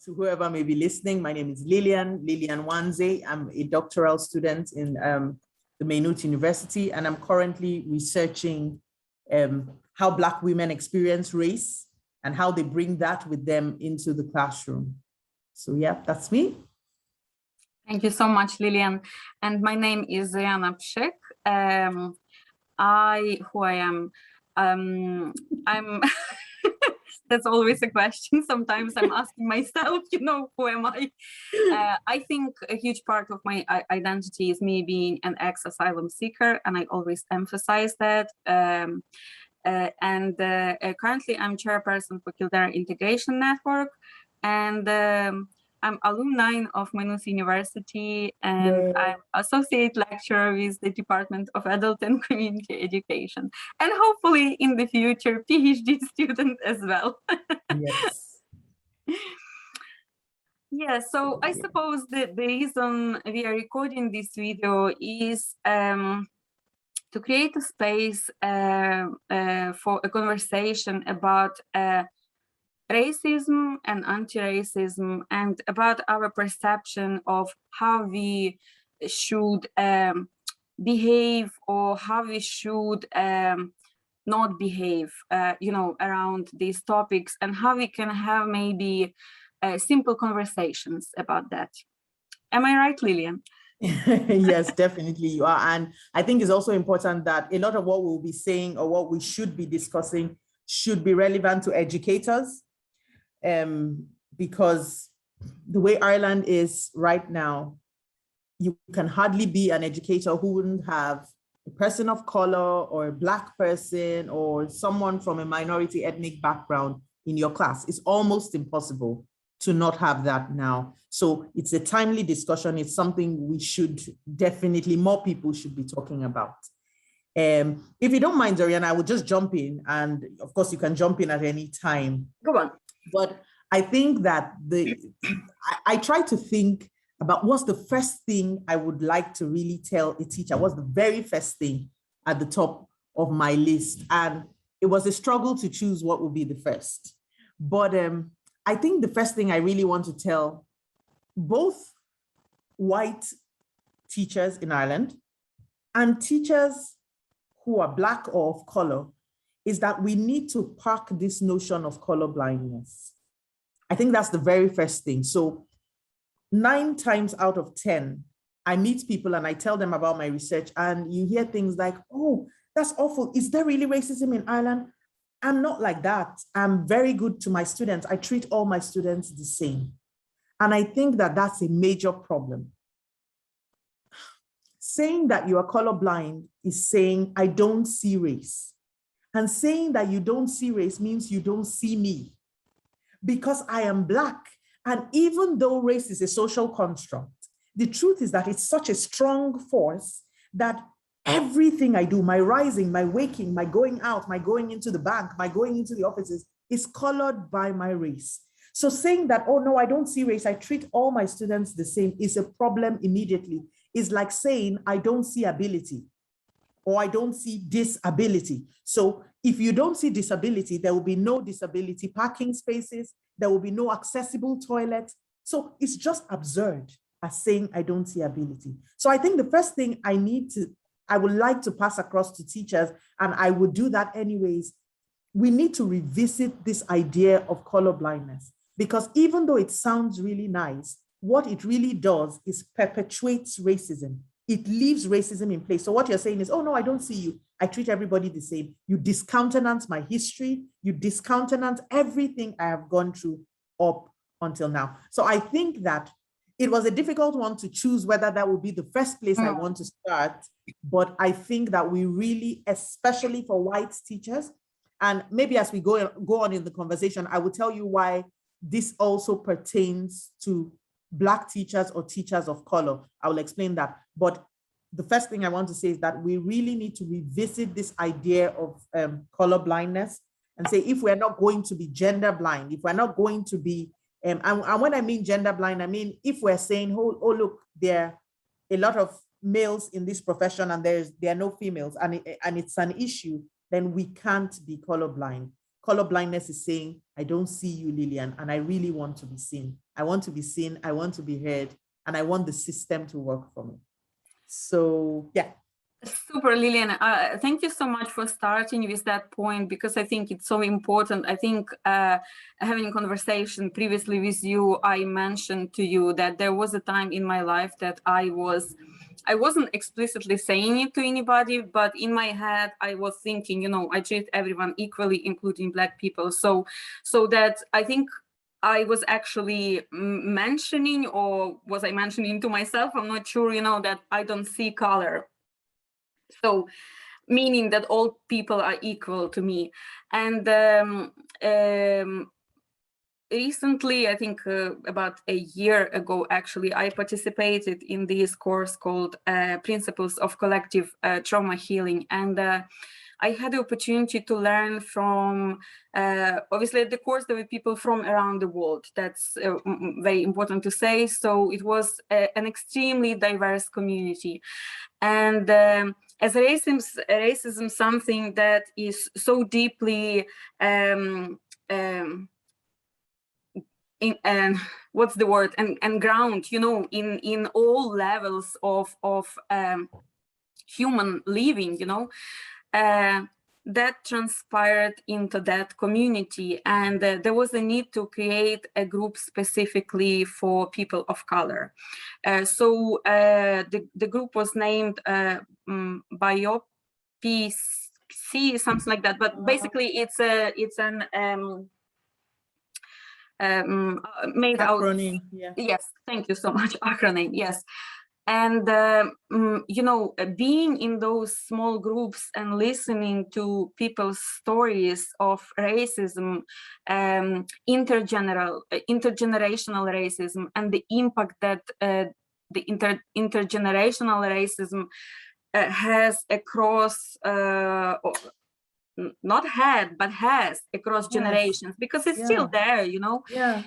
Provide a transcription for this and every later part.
to whoever may be listening. My name is Lilian Nwanze. I'm a doctoral student in the Maynooth University, and I'm currently researching how Black women experience race and how they bring that with them into the classroom. So yeah, that's me. Thank you so much, Lilian. And my name is Zoryana Pshyk. Who I am, I'm, that's always a question. Sometimes I'm asking myself, who am I? I think a huge part of my identity is me being an ex-asylum seeker, and I always emphasize that. Currently I'm chairperson for Kildare Integration Network, and I'm alumni of Maynooth University, and I'm associate lecturer with the Department of Adult and Community Education, and hopefully in the future PhD student as well. Yes. Yeah, so I suppose the reason we are recording this video is to create a space for a conversation about racism and anti-racism, and about our perception of how we should behave, or how we should not behave, around these topics, and how we can have maybe simple conversations about that. Am I right, Lilian? Yes, definitely you are. And I think it's also important that a lot of what we'll be saying or what we should be discussing should be relevant to educators. Because the way Ireland is right now, you can hardly be an educator who wouldn't have a person of color or a Black person or someone from a minority ethnic background in your class. It's almost impossible to not have that now. So it's a timely discussion. It's something we should definitely, more people should be talking about. If you don't mind, Zoryana, I would just jump in, and of course you can jump in at any time. Go on. But I think that I try to think about what's the first thing I would like to really tell a teacher. What's the very first thing at the top of my list? And it was a struggle to choose what would be the first. But I think the first thing I really want to tell both white teachers in Ireland and teachers who are Black or of color is that we need to park this notion of color blindness. I think that's the very first thing. So 9 times out of 10, I meet people and I tell them about my research, and you hear things like, oh, that's awful. Is there really racism in Ireland? I'm not like that. I'm very good to my students. I treat all my students the same. And I think that that's a major problem. Saying that you are colorblind is saying, I don't see race. And saying that you don't see race means you don't see me, because I am Black. And even though race is a social construct, the truth is that it's such a strong force that everything I do, my rising, my waking, my going out, my going into the bank, my going into the offices, is colored by my race. So saying that, oh no, I don't see race, I treat all my students the same, is a problem immediately. It's like saying, I don't see ability, or I don't see disability. So if you don't see disability, there will be no disability parking spaces, there will be no accessible toilets. So it's just absurd as saying, I don't see ability. So I think the first thing I would like to pass across to teachers, and I would do that anyways, we need to revisit this idea of color blindness, because even though it sounds really nice, what it really does is perpetuates racism. It leaves racism in place. So what you're saying is, oh no, I don't see you. I treat everybody the same. You discountenance my history. You discountenance everything I have gone through up until now. So I think that it was a difficult one to choose whether that would be the first place I want to start. But I think that we really, especially for white teachers, and maybe as we go on in the conversation, I will tell you why this also pertains to Black teachers or teachers of color. I will explain that. But the first thing I want to say is that we really need to revisit this idea of color blindness and say, if we're not going to be gender blind, if we're not going to be, and when I mean gender blind, I mean, if we're saying, oh look, there are a lot of males in this profession and there are no females, and it's an issue, then we can't be colorblind. color blindness is saying, I don't see you, Lilian, and I really want to be seen. I want to be seen, I want to be heard, and I want the system to work for me. So, yeah. Super, Lilian. Thank you so much for starting with that point, because I think it's so important. I think having a conversation previously with you, I mentioned to you that there was a time in my life that I wasn't explicitly saying it to anybody, but in my head, I was thinking, you know, I treat everyone equally, including Black people. So that I think I was actually mentioning, or was I mentioning to myself? I'm not sure, you know, that I don't see color. So meaning that all people are equal to me. And recently, I think about a year ago, actually, I participated in this course called Principles of Collective Trauma Healing. And I had the opportunity to learn from, obviously at the course, there were people from around the world. That's very important to say. So it was an extremely diverse community. And as racism, something that is so deeply, what's the word, and ground, you know, in all levels of human living, you know, that transpired into that community. And there was a need to create a group specifically for people of color. So the group was named BIOPC, something like that. But basically, it's an made acronym, out. yeah. Yes, thank you so much. Acronym, yes. And, you know, being in those small groups and listening to people's stories of racism, intergenerational racism, and the impact that the intergenerational racism has across, not had, but has across generations, because it's still there, you know. Yeah.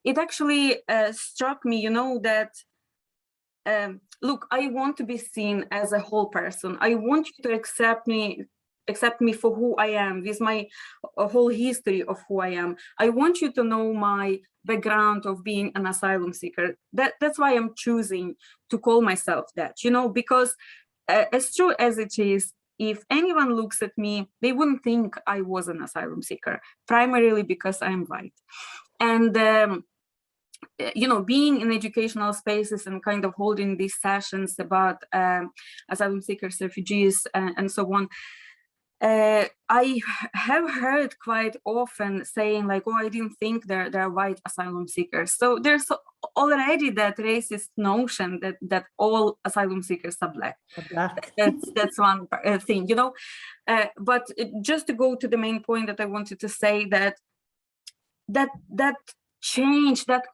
It actually struck me, you know, that look, I want to be seen as a whole person. I want you to accept me for who I am, with my whole history of who I am. I want you to know my background of being an asylum seeker. That's why I'm choosing to call myself that, you know, because as true as it is, if anyone looks at me, they wouldn't think I was an asylum seeker, primarily because I'm white. And you know, being in educational spaces and kind of holding these sessions about asylum seekers, refugees, and so on, I have heard quite often saying like, oh, I didn't think they're white asylum seekers. So there's already that racist notion that all asylum seekers are Black. That's one thing, you know. But just to go to the main point that I wanted to say, that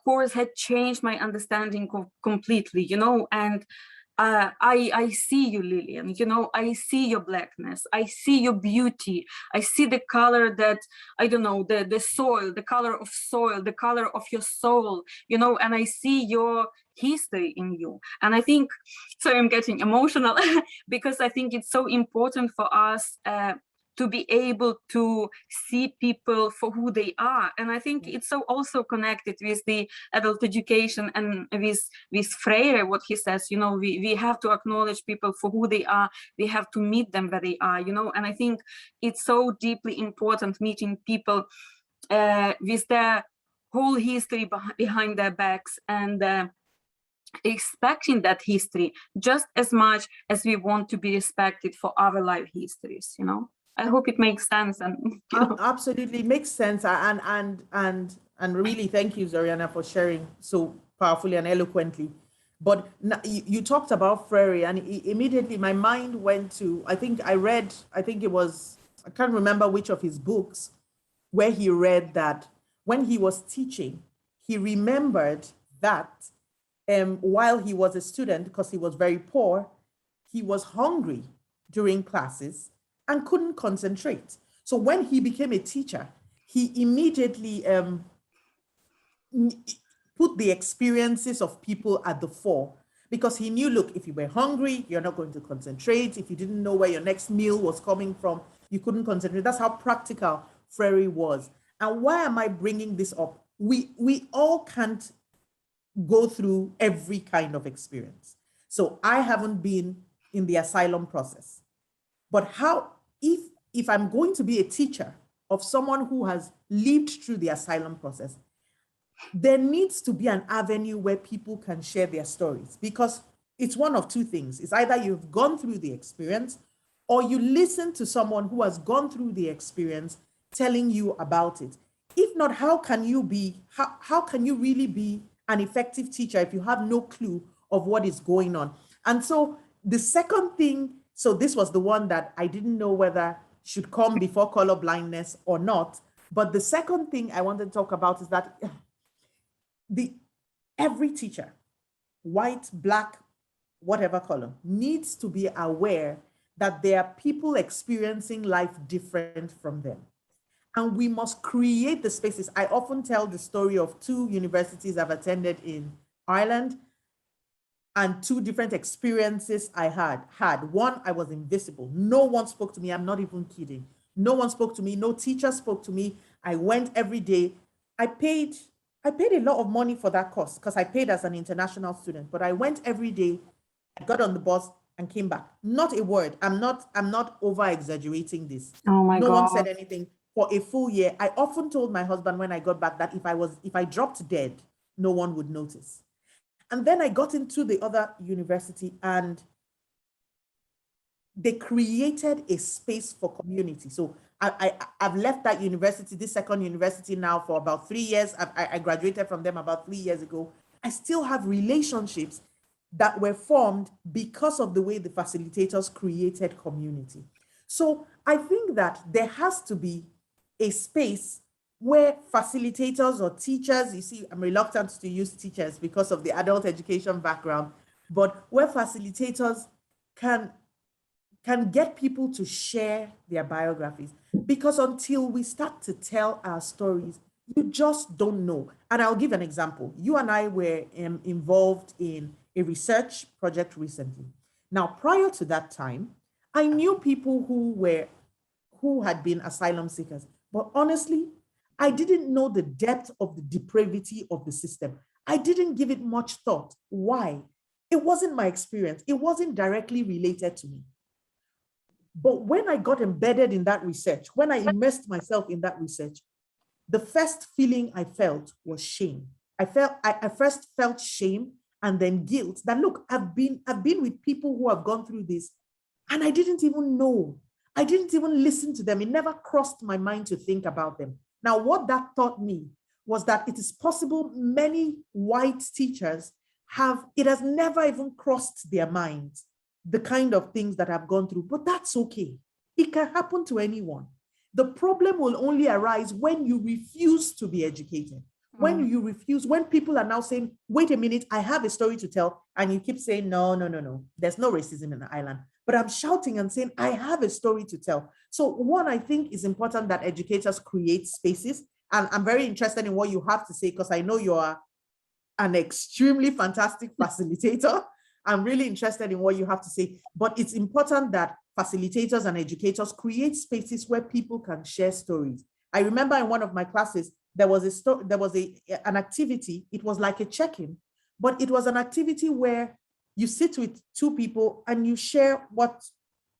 course had changed my understanding completely, you know. And I see you, Lilian, you know, I see your Blackness, I see your beauty, I see the color that, I don't know, the soil, the color of soil, the color of your soul, you know, and I see your history in you. And I think, so I'm getting emotional because I think it's so important for us to be able to see people for who they are. And I think it's so also connected with the adult education and with Freire, what he says, you know, we have to acknowledge people for who they are, we have to meet them where they are, you know. And I think it's so deeply important meeting people with their whole history behind their backs, and expecting that history just as much as we want to be respected for our life histories, you know. I hope it makes sense. And you know. Absolutely makes sense. And really thank you, Zoryana, for sharing so powerfully and eloquently. But you talked about Freire, and immediately my mind went to, I think it was, I can't remember which of his books, where he read that when he was teaching, he remembered that while he was a student, because he was very poor, he was hungry during classes and couldn't concentrate. So when he became a teacher, he immediately put the experiences of people at the fore, because he knew, look, if you were hungry, you're not going to concentrate. If you didn't know where your next meal was coming from, you couldn't concentrate. That's how practical Frere was. And why am I bringing this up? We all can't go through every kind of experience. So I haven't been in the asylum process. But how, if I'm going to be a teacher of someone who has lived through the asylum process, there needs to be an avenue where people can share their stories, because it's one of two things. It's either you've gone through the experience or you listen to someone who has gone through the experience telling you about it. If not, how can you really be an effective teacher if you have no clue of what is going on? And so the second thing, so this was the one that I didn't know whether should come before color blindness or not. But the second thing I want to talk about is that every teacher, white, black, whatever color, needs to be aware that there are people experiencing life different from them. And we must create the spaces. I often tell the story of two universities I've attended in Ireland and two different experiences I had. One, I was invisible. No one spoke to me. I'm not even kidding. No one spoke to me. No teacher spoke to me. I went every day. I paid a lot of money for that course because I paid as an international student, but I went every day. I got on the bus and came back. Not a word. I'm not over exaggerating this. Oh my No God. one said anything for a full year. I often told my husband when I got back that if I dropped dead, no one would notice. And then I got into the other university and they created a space for community. So I've left that university, this second university now for about 3 years. I graduated from them about 3 years ago. I still have relationships that were formed because of the way the facilitators created community. So I think that there has to be a space where facilitators or teachers, you see, I'm reluctant to use teachers because of the adult education background, but where facilitators can get people to share their biographies. Because until we start to tell our stories, you just don't know. And I'll give an example. You and I were involved in a research project recently. Now, prior to that time, I knew people who had been asylum seekers, but honestly, I didn't know the depth of the depravity of the system. I didn't give it much thought. Why? It wasn't my experience. It wasn't directly related to me. But when I got embedded in that research, when I immersed myself in that research, the first feeling I felt was shame. I first felt shame and then guilt that, look, I've been with people who have gone through this and I didn't even know. I didn't even listen to them. It never crossed my mind to think about them. Now, what that taught me was that it is possible many white teachers it has never even crossed their minds, the kind of things that I've gone through, but that's okay. It can happen to anyone. The problem will only arise when you refuse to be educated. When you refuse, when people are now saying, wait a minute, I have a story to tell, and you keep saying, no, there's no racism in the island. But I'm shouting and saying, I have a story to tell. So one, I think is important that educators create spaces. And I'm very interested in what you have to say, because I know you are an extremely fantastic facilitator. I'm really interested in what you have to say, but it's important that facilitators and educators create spaces where people can share stories. I remember in one of my classes, there was an activity. It was like a check-in, but it was an activity where you sit with two people and you share what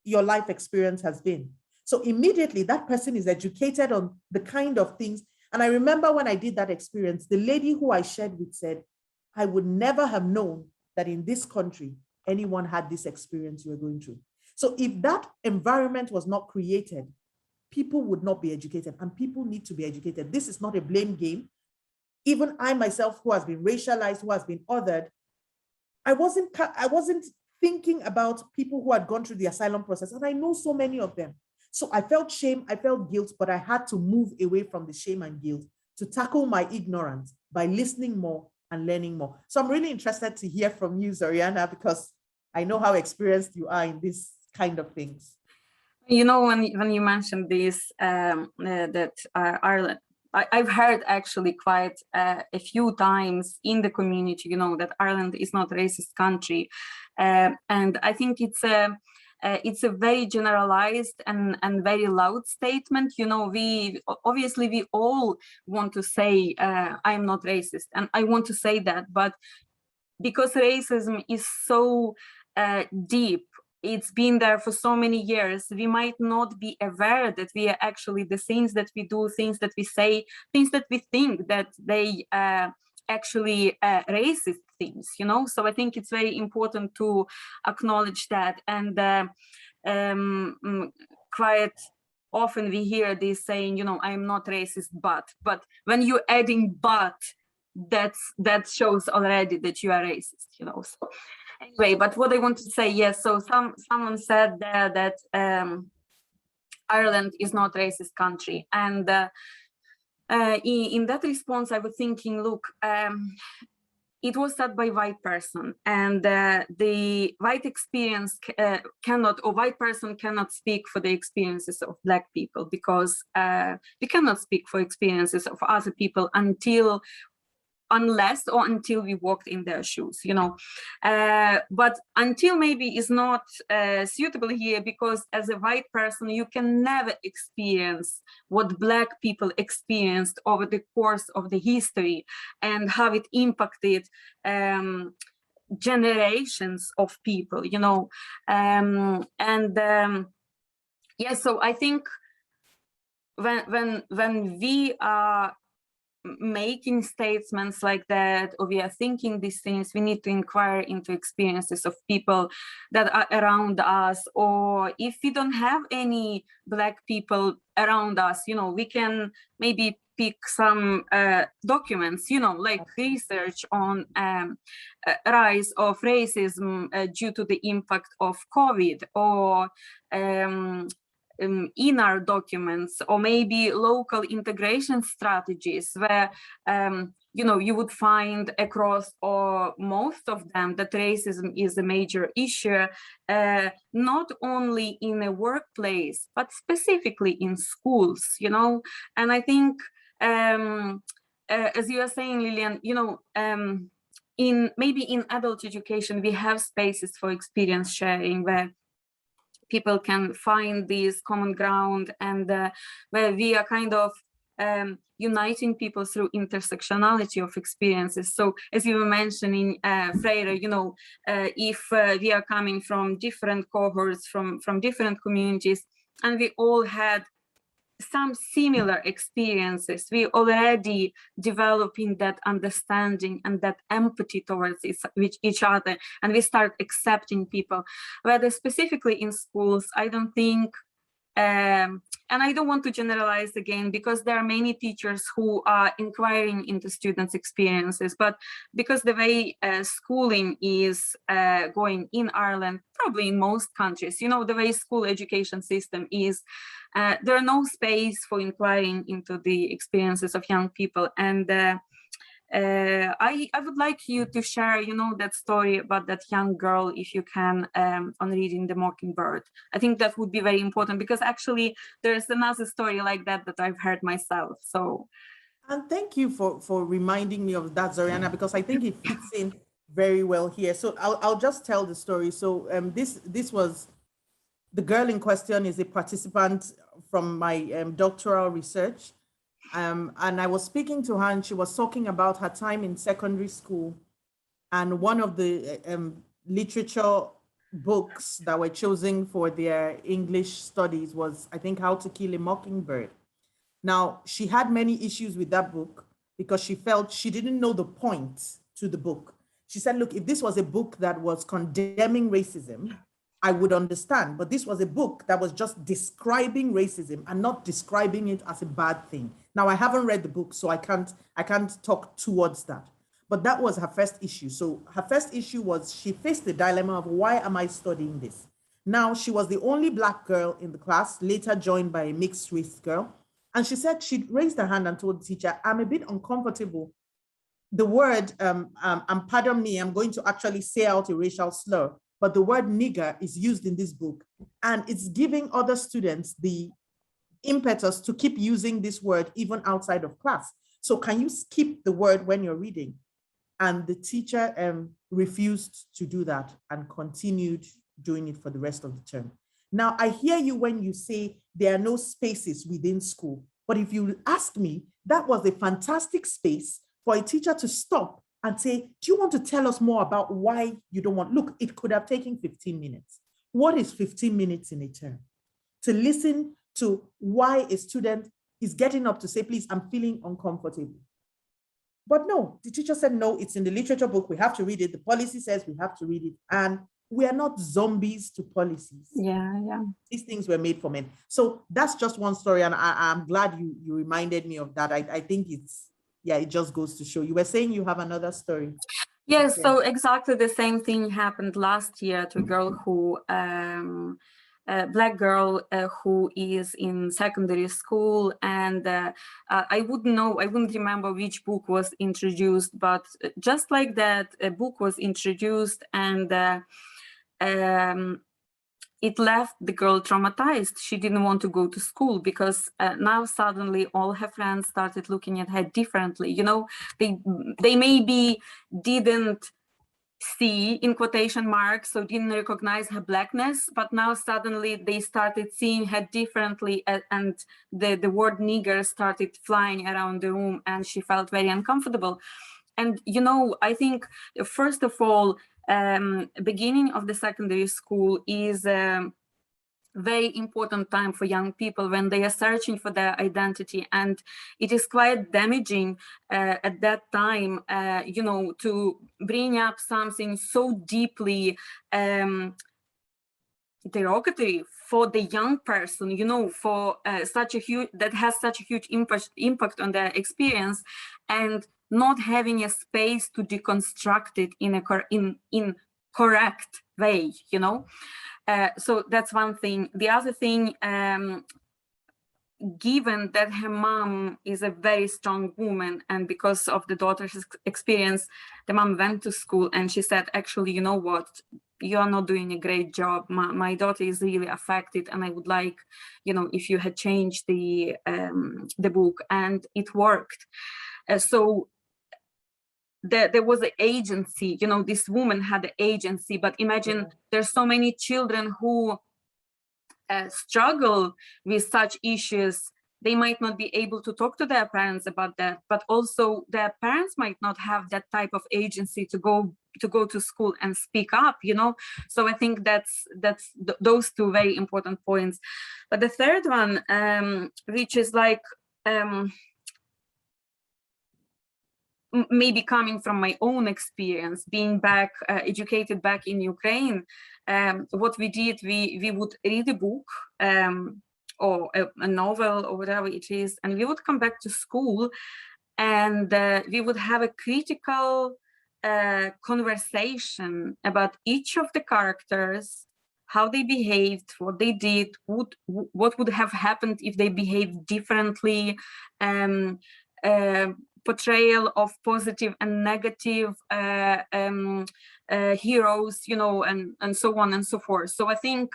your life experience has been. So immediately that person is educated on the kind of things. And I remember when I did that experience, the lady who I shared with said, I would never have known that in this country, anyone had this experience you're going through. So if that environment was not created, people would not be educated, and people need to be educated. This is not a blame game. Even I myself, who has been racialized, who has been othered, I wasn't thinking about people who had gone through the asylum process, and I know so many of them. So I felt shame, I felt guilt, but I had to move away from the shame and guilt to tackle my ignorance by listening more and learning more. So I'm really interested to hear from you, Zoryana, because I know how experienced you are in these kind of things. You know, when you mentioned this, that Ireland, I've heard actually quite a few times in the community, you know, that Ireland is not a racist country. And I think it's it's a very generalized and very loud statement. You know, we all want to say I'm not racist, and I want to say that, but because racism is so deep, it's been there for so many years, we might not be aware that we are actually, the things that we do, things that we say, things that we think, that they actually racist things, you know. So I think it's very important to acknowledge that. And quite often we hear this saying, you know, I'm not racist, but when you're adding but, that shows already that you are racist, you know. So anyway, but what I want to say, yes, so someone said there that Ireland is not a racist country, and in that response I was thinking, look, it was said by white person, and the white experience white person cannot speak for the experiences of Black people, because we cannot speak for experiences of other people unless we walked in their shoes, you know. But until maybe is not suitable here, because as a white person you can never experience what Black people experienced over the course of the history and how it impacted generations of people, you know. Yeah, so I think when we are making statements like that, or we are thinking these things, we need to inquire into experiences of people that are around us. Or if we don't have any Black people around us, you know, we can maybe pick some documents, you know, like research on rise of racism due to the impact of COVID, or in our documents, or maybe local integration strategies, where you know, you would find across or most of them that racism is a major issue, not only in a workplace but specifically in schools, you know. And I think as you are saying, Lilian, you know, maybe in adult education we have spaces for experience sharing, where people can find this common ground, and where we are kind of uniting people through intersectionality of experiences. So as you were mentioning, Freire, you know, if we are coming from different cohorts, from different communities, and we all had some similar experiences, we already developing that understanding and that empathy towards each other, and we start accepting people. Whether specifically in schools, I don't think, and I don't want to generalize again, because there are many teachers who are inquiring into students' experiences, but because the way schooling is going in Ireland, probably in most countries, you know, the way school education system is, there are no space for inquiring into the experiences of young people. And I would like you to share, you know, that story about that young girl, if you can, on reading The Mockingbird. I think that would be very important, because actually there's another story like that I've heard myself. So, and thank you for reminding me of that, Zoryana, because I think it fits in very well here. So I'll just tell the story. So this was, the girl in question is a participant from my doctoral research. And I was speaking to her, and she was talking about her time in secondary school. And one of the literature books that were chosen for their English studies was, I think, How to Kill a Mockingbird. Now, she had many issues with that book because she felt she didn't know the point to the book. She said, look, if this was a book that was condemning racism, I would understand. But this was a book that was just describing racism and not describing it as a bad thing. Now, I haven't read the book, so I can't talk towards that. But that was her first issue. So her first issue was she faced the dilemma of, why am I studying this? Now, she was the only Black girl in the class, later joined by a mixed race girl. And she said, she raised her hand and told the teacher, I'm a bit uncomfortable. The word, and pardon me, I'm going to actually say out a racial slur, but the word nigger is used in this book, and it's giving other students the impetus to keep using this word even outside of class. So can you skip the word when you're reading? And the teacher refused to do that and continued doing it for the rest of the term. Now, I hear you when you say there are no spaces within school. But if you ask me, that was a fantastic space for a teacher to stop and say, do you want to tell us more about why you don't want? Look, it could have taken 15 minutes. What is 15 minutes in a term? To listen to why a student is getting up to say, please, I'm feeling uncomfortable. But no, the teacher said, no, it's in the literature book. We have to read it. The policy says we have to read it. And we are not zombies to policies. Yeah. These things were made for men. So that's just one story. And I'm glad you reminded me of that. I think it's, yeah, it just goes to show. You were saying you have another story. Yes, so exactly the same thing happened last year to a girl who, a black girl who is in secondary school, and I wouldn't remember which book was introduced, but just like that, a book was introduced, and it left the girl traumatized. She didn't want to go to school because now suddenly all her friends started looking at her differently. You know, they maybe didn't see, in quotation marks, so didn't recognize her blackness, but now suddenly they started seeing her differently, and the word nigger started flying around the room, and she felt very uncomfortable. And, you know, I think, first of all, beginning of the secondary school is a very important time for young people when they are searching for their identity, and it is quite damaging at that time, you know, to bring up something so deeply derogatory for the young person, you know, for such a huge, that has such a huge impact on their experience, and not having a space to deconstruct it in a correct way, you know. So that's one thing. The other thing, given that her mom is a very strong woman, and because of the daughter's experience, the mom went to school and she said, actually, you know what, you are not doing a great job. My daughter is really affected, and I would like, you know, if you had changed the book. And it worked. So there was an agency, you know, this woman had the agency. But imagine there's so many children who struggle with such issues. They might not be able to talk to their parents about that, but also their parents might not have that type of agency to go to school and speak up, you know. So I think that's those two very important points. But the third one, which is like maybe coming from my own experience, being back educated back in Ukraine, what we did, we would read a book or a novel or whatever it is, and we would come back to school, and we would have a critical conversation about each of the characters, how they behaved, what they did, what would have happened if they behaved differently, portrayal of positive and negative heroes, you know, and so on and so forth. So I think,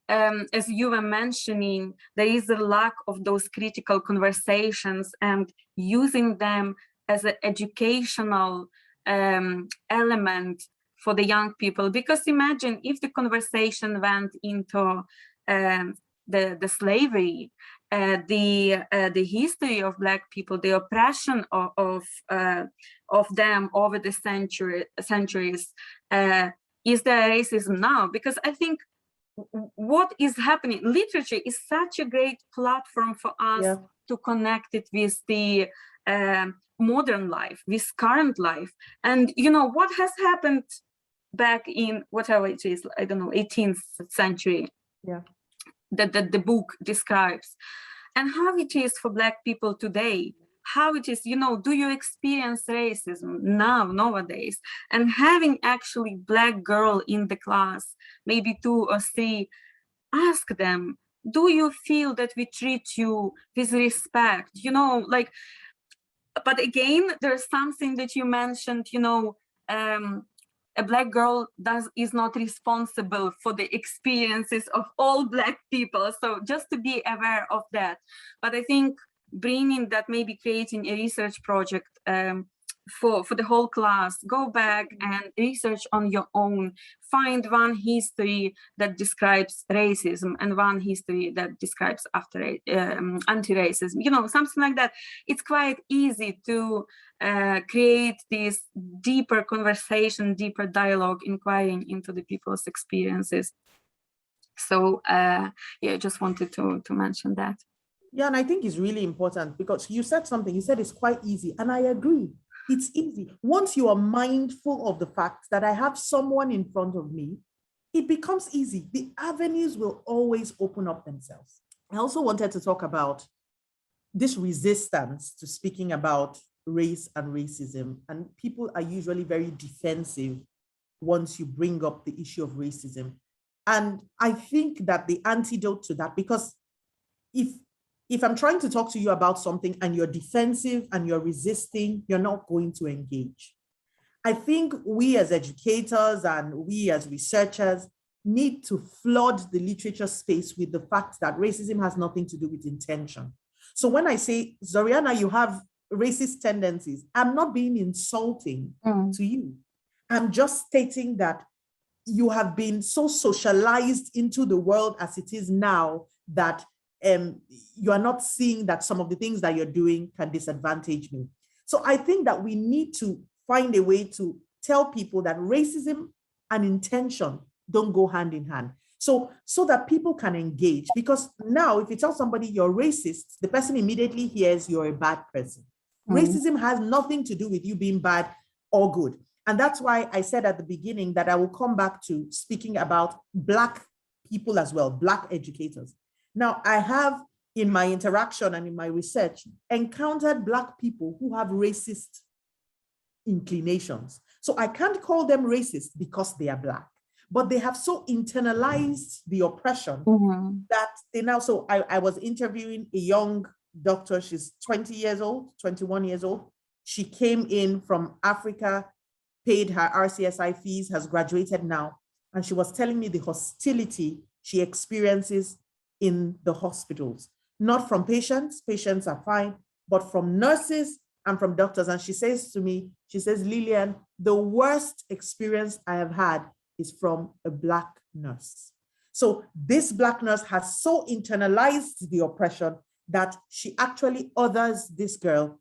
as you were mentioning, there is a lack of those critical conversations and using them as an educational element for the young people. Because imagine if the conversation went into the slavery, the history of Black people, the oppression of them over the centuries. Is there racism now? Because I think what is happening, literature is such a great platform for us to connect it with the modern life, with current life. And you know what has happened back in whatever it is, I don't know, 18th century, that the book describes, and how it is for Black people today, how it is, you know, do you experience racism nowadays? And having actually Black girl in the class, maybe 2 or 3, ask them, do you feel that we treat you with respect? You know, like, but again, there's something that you mentioned, you know, a Black girl is not responsible for the experiences of all Black people. So just to be aware of that. But I think bringing that, maybe creating a research project for the whole class, go back and research on your own. Find one history that describes racism and one history that describes anti-racism, you know, something like that. It's quite easy to create this deeper conversation, deeper dialogue, inquiring into the people's experiences. So yeah, I just wanted to mention that. Yeah, and I think it's really important because you said something, you said it's quite easy, and I agree. It's easy. Once you are mindful of the fact that I have someone in front of me, it becomes easy. The avenues will always open up themselves. I also wanted to talk about this resistance to speaking about race and racism, and people are usually very defensive once you bring up the issue of racism. And I think that the antidote to that, because if I'm trying to talk to you about something and you're defensive and you're resisting, you're not going to engage. I think we as educators and we as researchers need to flood the literature space with the fact that racism has nothing to do with intention. So when I say, Zoryana, you have racist tendencies, I'm not being insulting to you. I'm just stating that you have been so socialized into the world as it is now that you are not seeing that some of the things that you're doing can disadvantage me. So I think that we need to find a way to tell people that racism and intention don't go hand in hand. So that people can engage, because now if you tell somebody you're racist, the person immediately hears you're a bad person. Racism has nothing to do with you being bad or good. And that's why I said at the beginning that I will come back to speaking about Black people as well, Black educators. Now, I have in my interaction and in my research encountered Black people who have racist inclinations. So I can't call them racist because they are Black, but they have so internalized the oppression that they now, so I was interviewing a young doctor, she's 20 years old, 21 years old. She came in from Africa, paid her RCSI fees, has graduated now. And she was telling me the hostility she experiences in the hospitals, not from patients are fine, but from nurses and from doctors. And she says to me, she says, Lilian, the worst experience I have had is from a Black nurse. So this Black nurse has so internalized the oppression that she actually others this girl.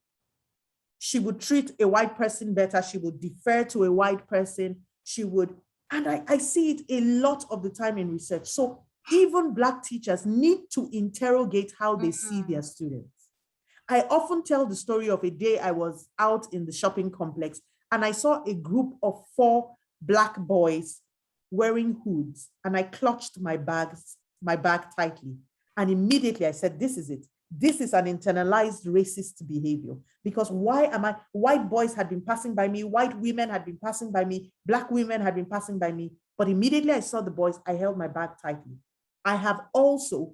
She would treat a white person better. She would defer to a white person. She would, and I see it a lot of the time in research. So even Black teachers need to interrogate how they see their students. I often tell the story of a day I was out in the shopping complex and I saw a group of 4 Black boys wearing hoods, and I clutched my bag tightly. And immediately I said, this is it. This is an internalized racist behavior, because white boys had been passing by me, white women had been passing by me, Black women had been passing by me. But immediately I saw the boys, I held my bag tightly. I have also,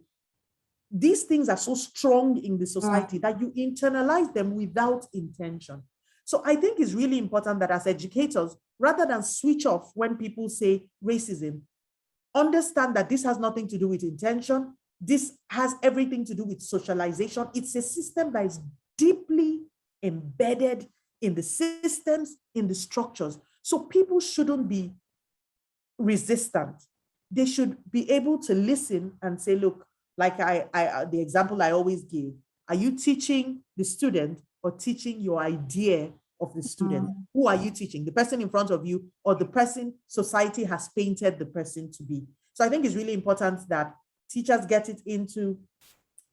these things are so strong in the society that you internalize them without intention. So I think it's really important that as educators, rather than switch off when people say racism, understand that this has nothing to do with intention. This has everything to do with socialization. It's a system that is deeply embedded in the systems, in the structures. So people shouldn't be resistant. They should be able to listen and say, look, like the example I always give, are you teaching the student or teaching your idea of the student? Who are you teaching? The person in front of you or the person society has painted the person to be? So I think it's really important that teachers get it into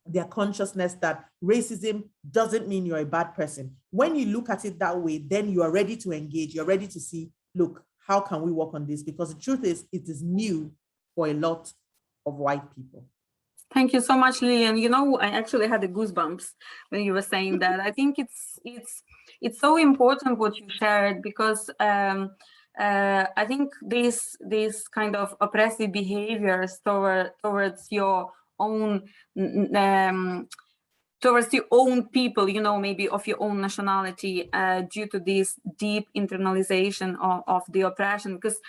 their consciousness that racism doesn't mean you're a bad person. When you look at it that way, then you are ready to engage. You're ready to see, look, how can we work on this? Because the truth is, it is new for a lot of white people. Thank you so much, Lilian. You know, I actually had the goosebumps when you were saying that. I think it's so important what you shared, because I think these kind of oppressive behaviors towards your own people, you know, maybe of your own nationality, due to this deep internalization of the oppression, because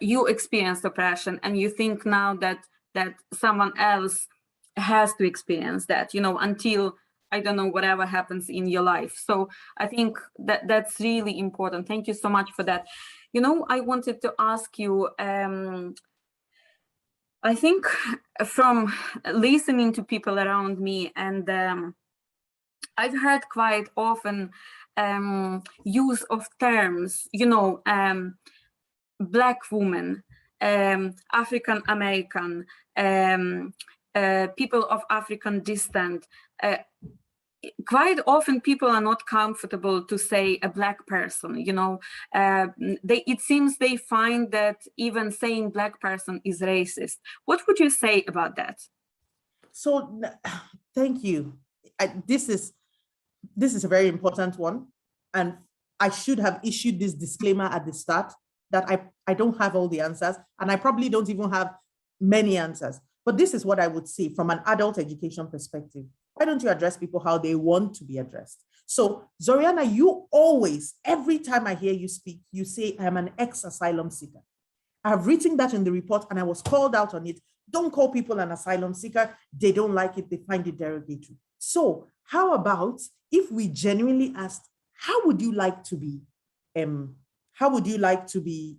you experienced oppression and you think now that someone else has to experience that, you know, until I don't know, whatever happens in your life. So I think that that's really important. Thank you so much for that. You know, I wanted to ask you, I think from listening to people around me, and I've heard quite often use of terms, you know, Black woman, African American, people of African descent. Quite often people are not comfortable to say a Black person, you know. It seems they find that even saying Black person is racist. What would you say about that? So thank you. This is a very important one. And I should have issued this disclaimer at the start that I don't have all the answers, and I probably don't even have many answers. But this is what I would say from an adult education perspective. Why don't you address people how they want to be addressed? So Zoryana, you always, every time I hear you speak, you say, I'm an ex-asylum seeker. I've written that in the report and I was called out on it. Don't call people an asylum seeker. They don't like it. They find it derogatory. So how about if we genuinely asked, how would you like to be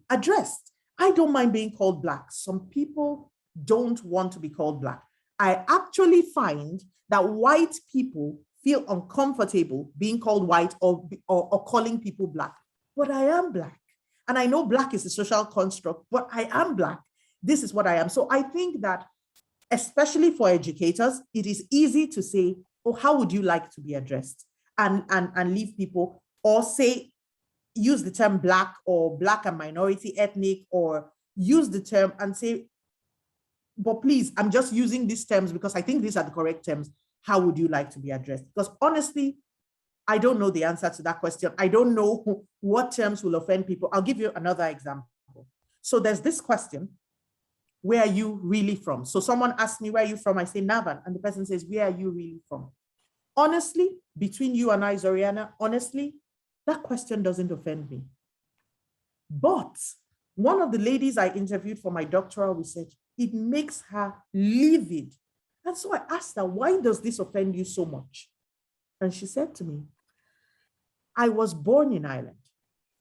addressed? I don't mind being called Black. Some people don't want to be called Black. I actually find that white people feel uncomfortable being called white or calling people Black. But I am Black. And I know Black is a social construct, but I am Black. This is what I am. So I think that, especially for educators, it is easy to say, oh, how would you like to be addressed? And leave people, or say, use the term Black or Black and minority ethnic, or use the term and say, but please, I'm just using these terms because I think these are the correct terms. How would you like to be addressed? Because honestly, I don't know the answer to that question. I don't know what terms will offend people. I'll give you another example. So there's this question, where are you really from? So someone asks me, where are you from? I say Navan, and the person says, where are you really from? Honestly, between you and I, Zoryana, honestly, that question doesn't offend me. But one of the ladies I interviewed for my doctoral research, it makes her livid. And so I asked her, why does this offend you so much? And she said to me, I was born in Ireland.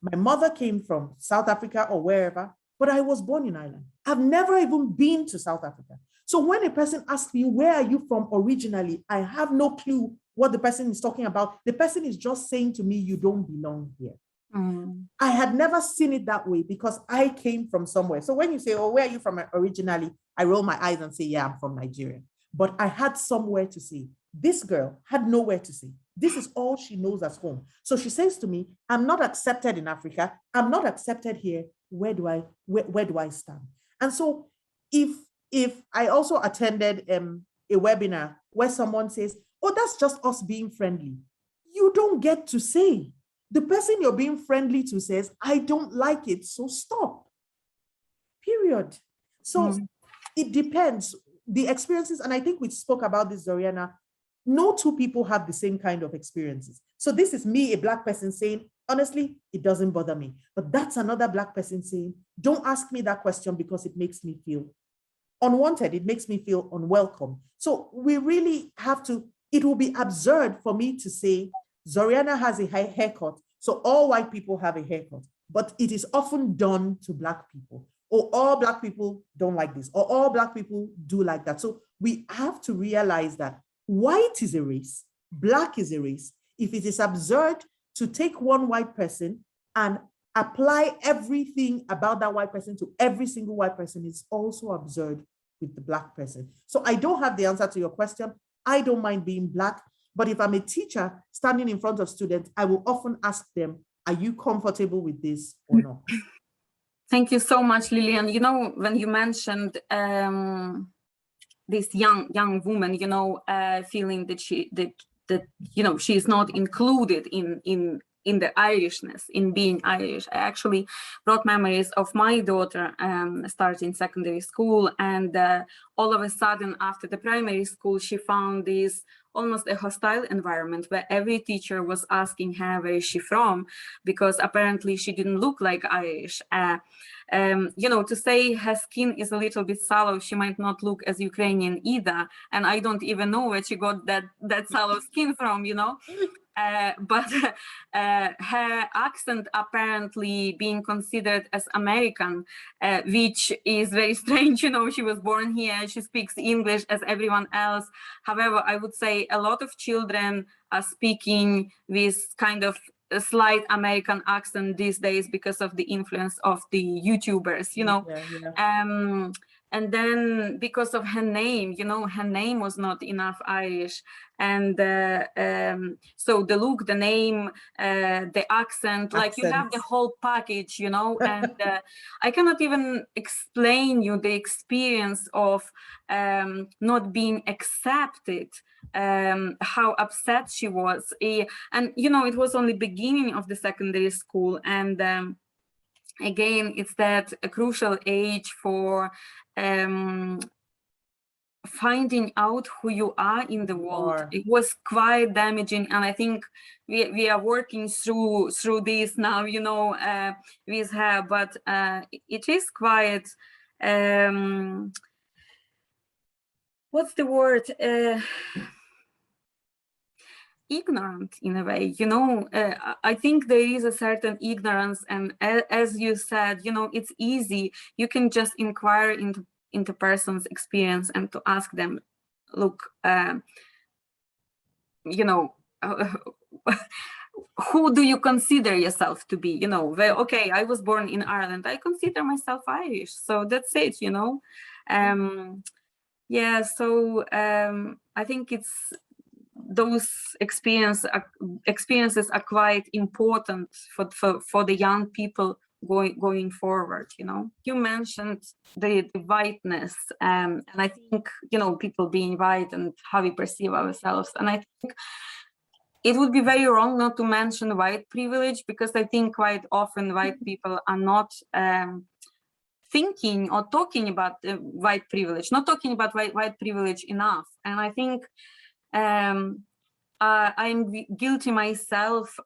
My mother came from South Africa or wherever, but I was born in Ireland. I've never even been to South Africa. So when a person asks me, where are you from originally? I have no clue what the person is talking about. The person is just saying to me, you don't belong here. I had never seen it that way because I came from somewhere. So when you say, oh, where are you from originally? I roll my eyes and say, yeah, I'm from Nigeria. But I had somewhere to say. This girl had nowhere to say. This is all she knows as home. So she says to me, I'm not accepted in Africa. I'm not accepted here. Where do I stand? And so if I also attended a webinar where someone says, oh, that's just us being friendly. You don't get to say. The person you're being friendly to says, I don't like it, so stop. Period. So it depends. The experiences, and I think we spoke about this, Zoryana, no two people have the same kind of experiences. So this is me, a Black person, saying, honestly, it doesn't bother me. But that's another Black person saying, don't ask me that question because it makes me feel unwanted. It makes me feel unwelcome. So we really have to, it will be absurd for me to say, Zoryana has a haircut, so all white people have a haircut. But it is often done to Black people. Or all Black people don't like this, or all Black people do like that. So we have to realize that white is a race, Black is a race. If it is absurd to take one white person and apply everything about that white person to every single white person, it's also absurd with the Black person. So I don't have the answer to your question. I don't mind being Black, but if I'm a teacher standing in front of students, I will often ask them, are you comfortable with this or not? Thank you so much, Lilian. You know, when you mentioned this young woman, you know, feeling that she is not included in in the Irishness, in being Irish. I actually brought memories of my daughter starting secondary school, and all of a sudden after the primary school, she found this almost a hostile environment where every teacher was asking her where is she from, because apparently she didn't look like Irish. You know, to say her skin is a little bit sallow, she might not look as Ukrainian either, and I don't even know where she got that sallow skin from, you know. But her accent apparently being considered as American, which is very strange. You know, she was born here, she speaks English as everyone else. However, I would say a lot of children are speaking with kind of a slight American accent these days because of the influence of the YouTubers, you know. And then because of her name, you know, her name was not enough Irish. And so the look, the name, the accent, like you have the whole package, you know. And I cannot even explain you the experience of not being accepted, how upset she was. And, you know, it was only beginning of the secondary school. And again, it's that a crucial age for finding out who you are in the world. It was quite damaging, and I think we are working through this now, you know, with her. But it is quite what's the word? Ignorant in a way, you know. I think there is a certain ignorance, and as you said, you know, it's easy. You can just inquire into person's experience and to ask them, look, you know, who do you consider yourself to be? You know, well, okay, I was born in Ireland, I consider myself Irish, so that's it, you know. Yeah, so I think it's those experiences are quite important for the young people going forward, you know. You mentioned the whiteness, and I think, you know, people being white and how we perceive ourselves, and I think it would be very wrong not to mention white privilege, because I think quite often white people are not thinking or talking about white privilege, not talking about white privilege enough. And I think I'm guilty myself.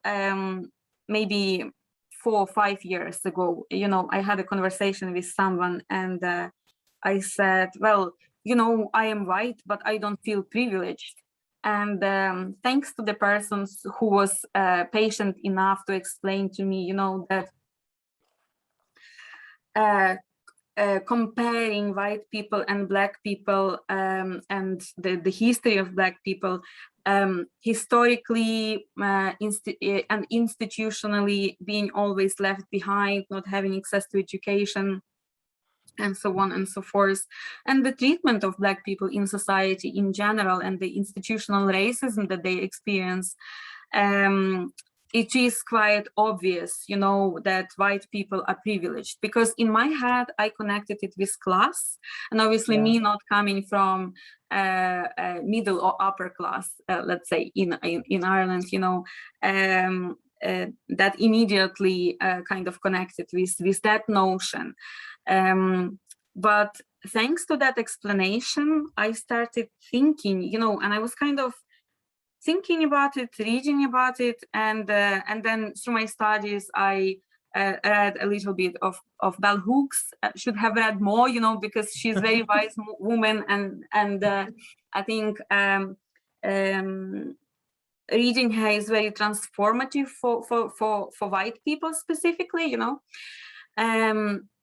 Maybe 4 or 5 years ago, you know, I had a conversation with someone, and I said, well, you know, I am white, but I don't feel privileged. And thanks to the persons who was patient enough to explain to me, you know, that comparing white people and black people, and the history of black people, historically and institutionally being always left behind, not having access to education, and so on and so forth, and the treatment of black people in society in general, and the institutional racism that they experience. It is quite obvious, you know, that white people are privileged, because in my head I connected it with class, and obviously me not coming from middle or upper class, let's say in Ireland, you know, that immediately kind of connected with that notion. But thanks to that explanation, I started thinking, you know, and I was kind of thinking about it, reading about it, and then through my studies, I read a little bit of Bell Hooks. Should have read more, you know, because she's a very wise woman, and I think reading her is very transformative for white people specifically, you know.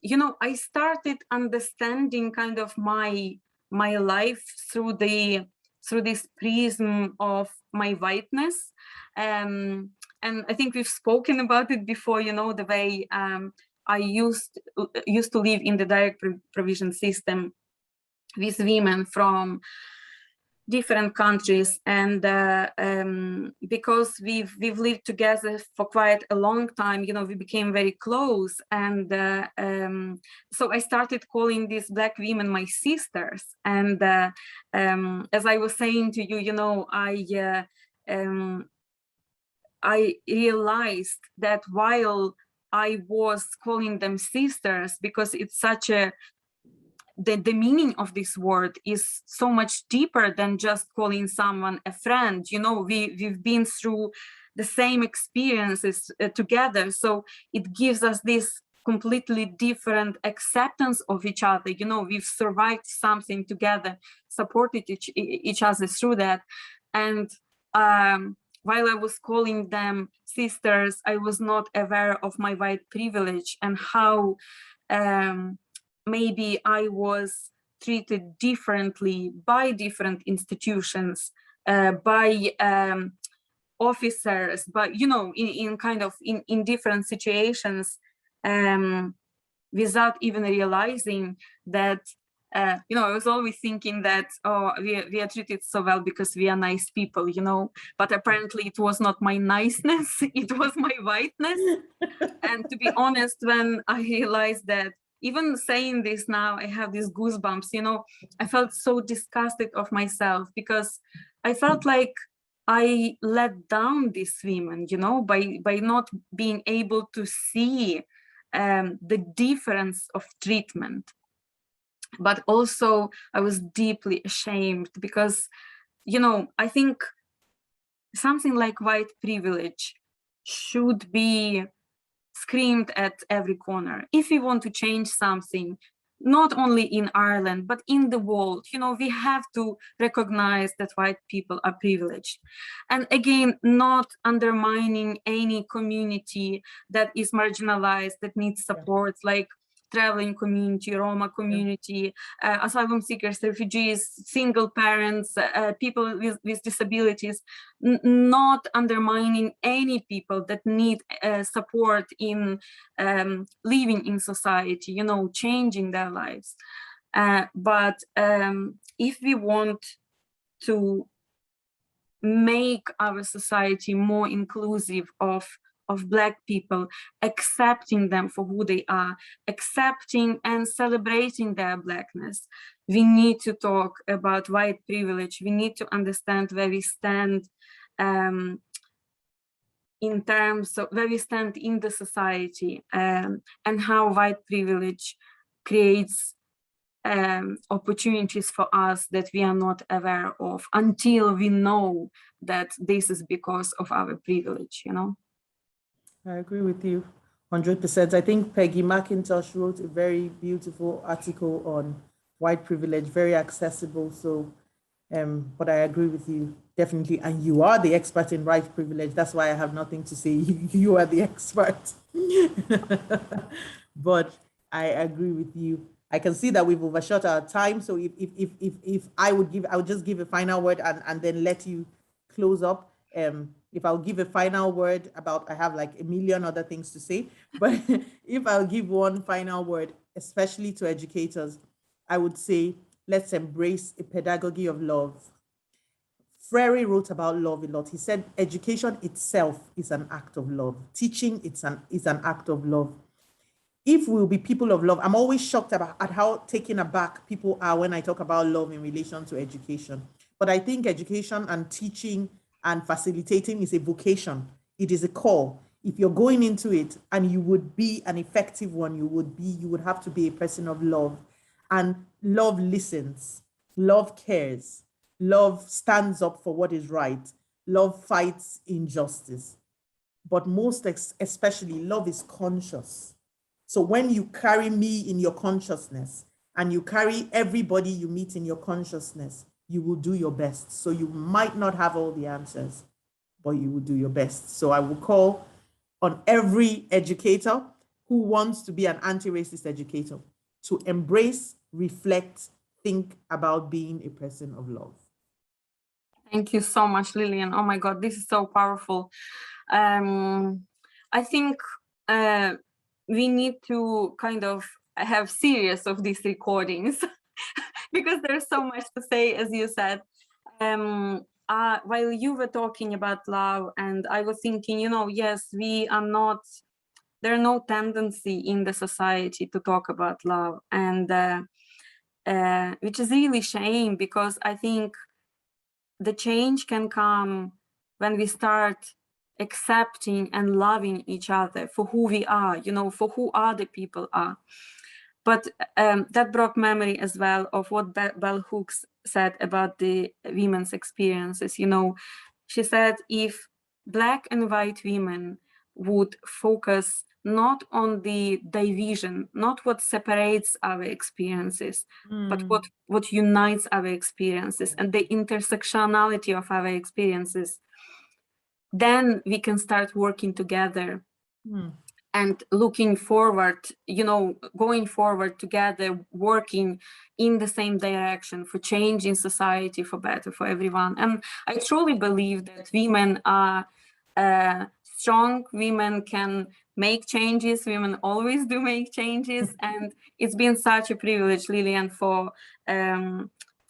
You know, I started understanding kind of my life through this prism of my whiteness, and I think we've spoken about it before, you know, the way I used to live in the direct provision system with women from different countries, and because we've lived together for quite a long time, you know, we became very close, and so I started calling these black women my sisters. And as I was saying to you, you know, I realized that while I was calling them sisters, because it's such a, the meaning of this word is so much deeper than just calling someone a friend. You know, we've been through the same experiences together. So it gives us this completely different acceptance of each other. You know, we've survived something together, supported each other through that. And while I was calling them sisters, I was not aware of my white privilege and how maybe I was treated differently by different institutions, by officers, but you know, in kind of in different situations, without even realizing that. You know, I was always thinking that, oh, we are treated so well because we are nice people, you know, but apparently it was not my niceness, it was my whiteness. And to be honest, when I realized that, even saying this now, I have these goosebumps, you know, I felt so disgusted of myself because I felt like I let down these women, you know, by not being able to see the difference of treatment. But also I was deeply ashamed because, you know, I think something like white privilege should be screamed at every corner. If we want to change something, not only in Ireland, but in the world, you know, we have to recognize that white people are privileged. And again, not undermining any community that is marginalized, that needs support, like traveling community, Roma community, asylum seekers, refugees, single parents, people with disabilities, not undermining any people that need support in living in society, you know, changing their lives. But if we want to make our society more inclusive of Black people, accepting them for who they are, accepting and celebrating their Blackness, we need to talk about white privilege. We need to understand where we stand in terms of where we stand in the society, and how white privilege creates opportunities for us that we are not aware of until we know that this is because of our privilege, you know? I agree with you 100%. I think Peggy McIntosh wrote a very beautiful article on white privilege, very accessible. So, but I agree with you definitely. And you are the expert in white privilege. That's why I have nothing to say. You are the expert. But I agree with you. I can see that we've overshot our time. So if I would just give a final word and then let you close up. If I'll give a final word about, I have like a million other things to say, but if I'll give one final word, especially to educators, I would say, let's embrace a pedagogy of love. Freire wrote about love a lot. He said, education itself is an act of love. Teaching is an act of love. If we'll be people of love, I'm always shocked at how taken aback people are when I talk about love in relation to education. But I think education and teaching and facilitating is a vocation. It is a call. If you're going into it and you would be an effective one, you would have to be a person of love. And love listens, love cares, love stands up for what is right, love fights injustice. But most especially, love is conscious. So when you carry me in your consciousness and you carry everybody you meet in your consciousness, you will do your best. So you might not have all the answers, but you will do your best. So I will call on every educator who wants to be an anti-racist educator to embrace, reflect, think about being a person of love. Thank you so much, Lilian. Oh my God, this is so powerful. I think we need to kind of have series of these recordings because there's so much to say, as you said. While you were talking about love, and I was thinking, you know, yes, we are not, there's no tendency in the society to talk about love, and which is really shame, because I think the change can come when we start accepting and loving each other for who we are, you know, for who other people are. But that brought memory as well of what Bell Hooks said about the women's experiences. You know, she said if Black and white women would focus not on the division, not what separates our experiences, but what unites our experiences and the intersectionality of our experiences, then we can start working together and looking forward, you know, going forward together, working in the same direction for change in society, for better for everyone. And I truly believe that women are strong, women can make changes, women always do make changes. And it's been such a privilege, Lilian, for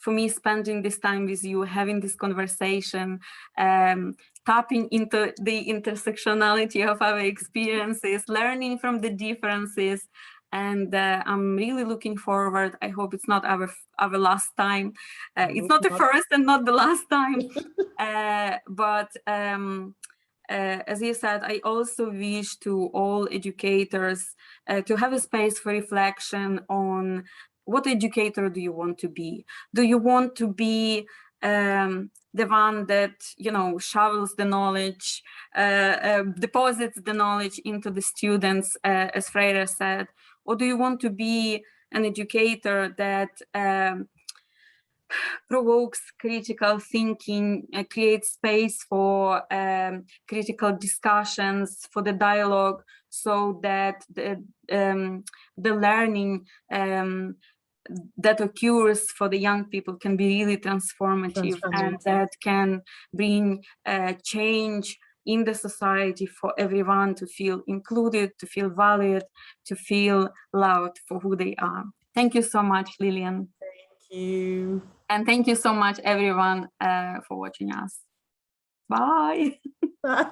me spending this time with you, having this conversation, tapping into the intersectionality of our experiences, learning from the differences. And I'm really looking forward. I hope it's not our last time. It's not the first and not the last time. But as you said, I also wish to all educators to have a space for reflection on what educator do you want to be? Do you want to be the one that, you know, shovels the knowledge, deposits the knowledge into the students, as Freire said? Or do you want to be an educator that provokes critical thinking, creates space for critical discussions, for the dialogue, so that the learning that occurs for the young people can be really transformative and that can bring change in the society for everyone to feel included, to feel valued, to feel loved for who they are. Thank you so much, Lilian. Thank you. And thank you so much, everyone, for watching us. Bye. Bye.